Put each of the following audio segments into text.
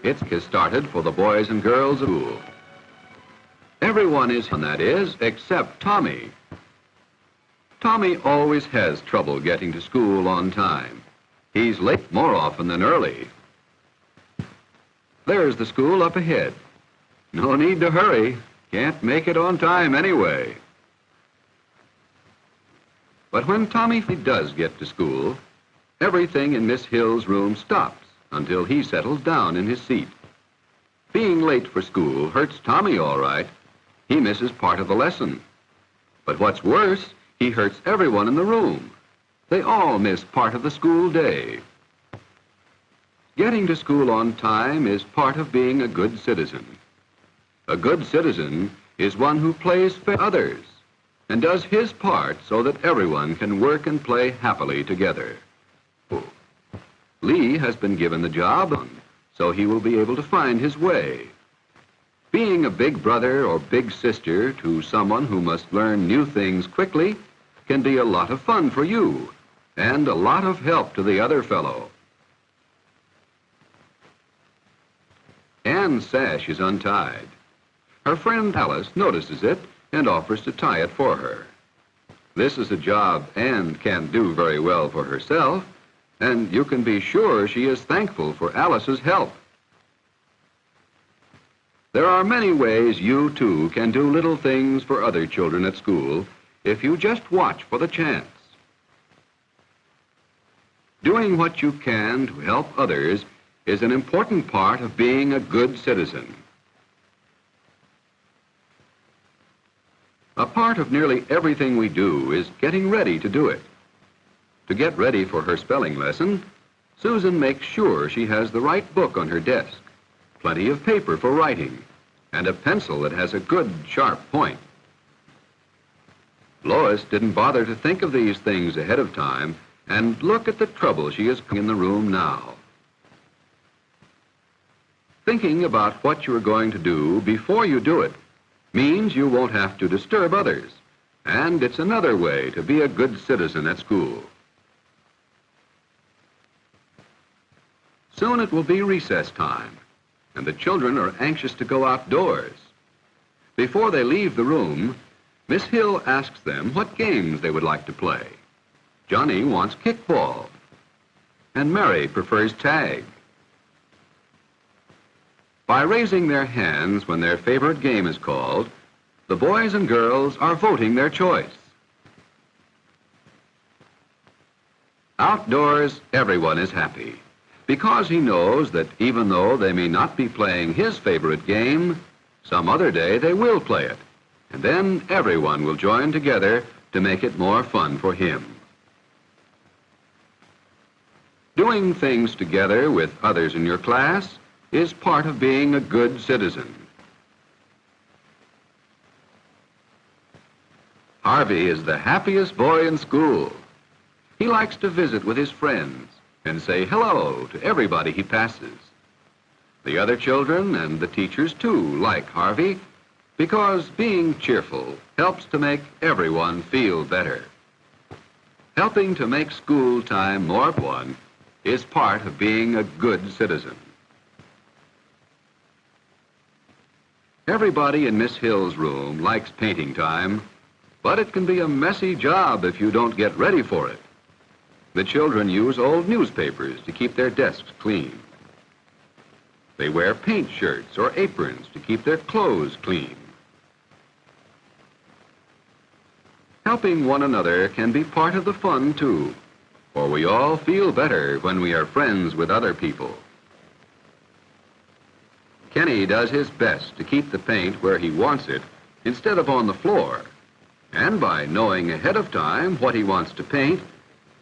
It's started for the boys and girls of school. Everyone is, and that is, except Tommy. Tommy always has trouble getting to school on time. He's late more often than early. There's the school up ahead. No need to hurry. Can't make it on time anyway. But when Tommy does get to school, everything in Miss Hill's room stops until he settles down in his seat. Being late for school hurts Tommy all right. He misses part of the lesson. But what's worse, he hurts everyone in the room. They all miss part of the school day. Getting to school on time is part of being a good citizen. A good citizen is one who plays for others and does his part so that everyone can work and play happily together. Lee has been given the job, so he will be able to find his way. Being a big brother or big sister to someone who must learn new things quickly can be a lot of fun for you and a lot of help to the other fellow. Anne's sash is untied. Her friend Alice notices it and offers to tie it for her. This is a job Anne can't do very well for herself, and you can be sure she is thankful for Alice's help. There are many ways you, too, can do little things for other children at school if you just watch for the chance. Doing what you can to help others is an important part of being a good citizen. A part of nearly everything we do is getting ready to do it. To get ready for her spelling lesson, Susan makes sure she has the right book on her desk, plenty of paper for writing, and a pencil that has a good, sharp point. Lois didn't bother to think of these things ahead of time, and look at the trouble she is in the room now. Thinking about what you are going to do before you do it means you won't have to disturb others, and it's another way to be a good citizen at school. Soon it will be recess time, and the children are anxious to go outdoors. Before they leave the room, Miss Hill asks them what games they would like to play. Johnny wants kickball, and Mary prefers tag. By raising their hands when their favorite game is called, the boys and girls are voting their choice. Outdoors, everyone is happy, because he knows that even though they may not be playing his favorite game, some other day they will play it, and then everyone will join together to make it more fun for him. Doing things together with others in your class is part of being a good citizen. Harvey is the happiest boy in school. He likes to visit with his friends and say hello to everybody he passes. The other children and the teachers, too, like Harvey because being cheerful helps to make everyone feel better. Helping to make school time more fun is part of being a good citizen. Everybody in Miss Hill's room likes painting time, but it can be a messy job if you don't get ready for it. The children use old newspapers to keep their desks clean. They wear paint shirts or aprons to keep their clothes clean. Helping one another can be part of the fun, too, for we all feel better when we are friends with other people. Kenny does his best to keep the paint where he wants it instead of on the floor. And by knowing ahead of time what he wants to paint,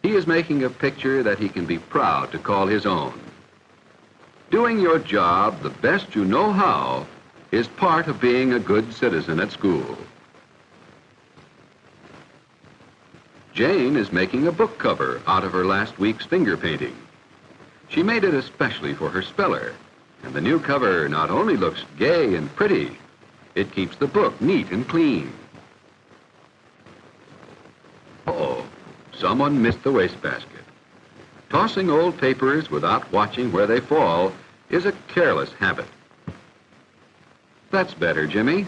he is making a picture that he can be proud to call his own. Doing your job the best you know how is part of being a good citizen at school. Jane is making a book cover out of her last week's finger painting. She made it especially for her speller, and the new cover not only looks gay and pretty, it keeps the book neat and clean. Uh-oh, someone missed the wastebasket. Tossing old papers without watching where they fall is a careless habit. That's better, Jimmy.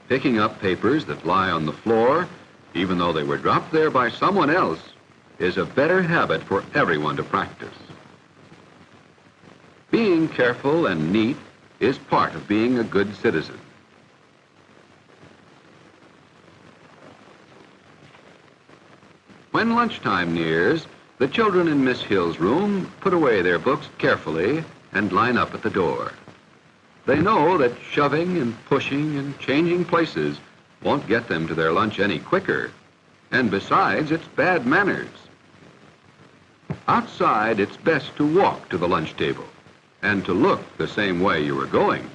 Picking up papers that lie on the floor, even though they were dropped there by someone else, is a better habit for everyone to practice. Being careful and neat is part of being a good citizen. When lunchtime nears, the children in Miss Hill's room put away their books carefully and line up at the door. They know that shoving and pushing and changing places won't get them to their lunch any quicker, and besides, it's bad manners. Outside, it's best to walk to the lunch table and to look the same way you were going.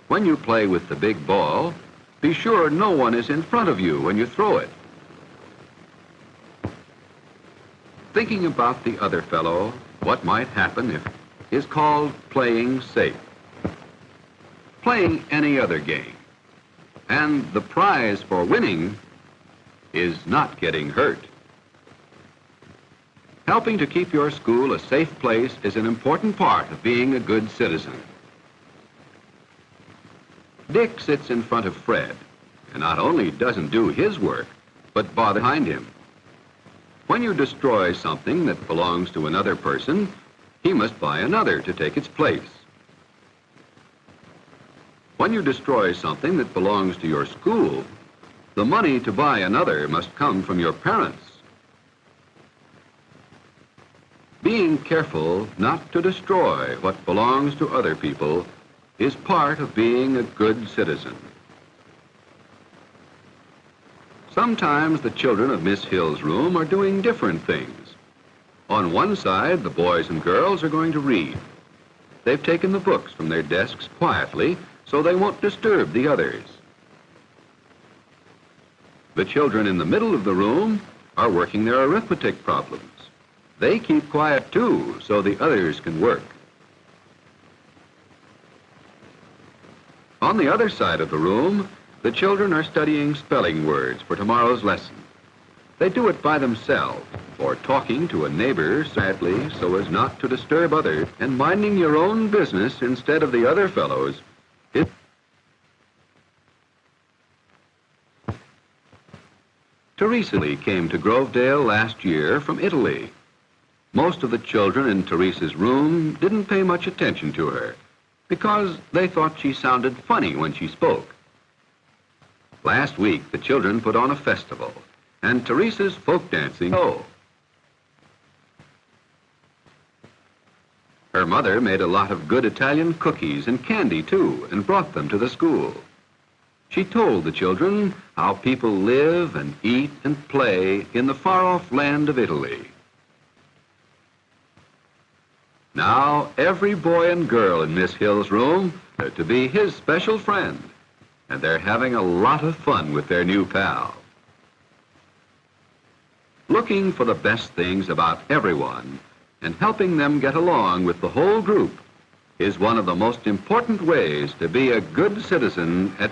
When you play with the big ball, be sure no one is in front of you when you throw it. Thinking about the other fellow, what might happen if, is called playing safe. Playing any other game. And the prize for winning is not getting hurt. Helping to keep your school a safe place is an important part of being a good citizen. Dick sits in front of Fred, and not only doesn't do his work, but bothers behind him. When you destroy something that belongs to another person, he must buy another to take its place. When you destroy something that belongs to your school, the money to buy another must come from your parents. Being careful not to destroy what belongs to other people is part of being a good citizen. Sometimes the children of Miss Hill's room are doing different things. On one side, the boys and girls are going to read. They've taken the books from their desks quietly so they won't disturb the others. The children in the middle of the room are working their arithmetic problems. They keep quiet too so the others can work. On the other side of the room, the children are studying spelling words for tomorrow's lesson. They do it by themselves, or talking to a neighbor sadly so as not to disturb others, and minding your own business instead of the other fellows. Teresa came to Grovedale last year from Italy. Most of the children in Teresa's room didn't pay much attention to her because they thought she sounded funny when she spoke. Last week, the children put on a festival, and Teresa's folk dancing. Her mother made a lot of good Italian cookies and candy, too, and brought them to the school. She told the children how people live and eat and play in the far-off land of Italy. Now, every boy and girl in Miss Hill's room are to be his special friend, and they're having a lot of fun with their new pal. Looking for the best things about everyone and helping them get along with the whole group is one of the most important ways to be a good citizen at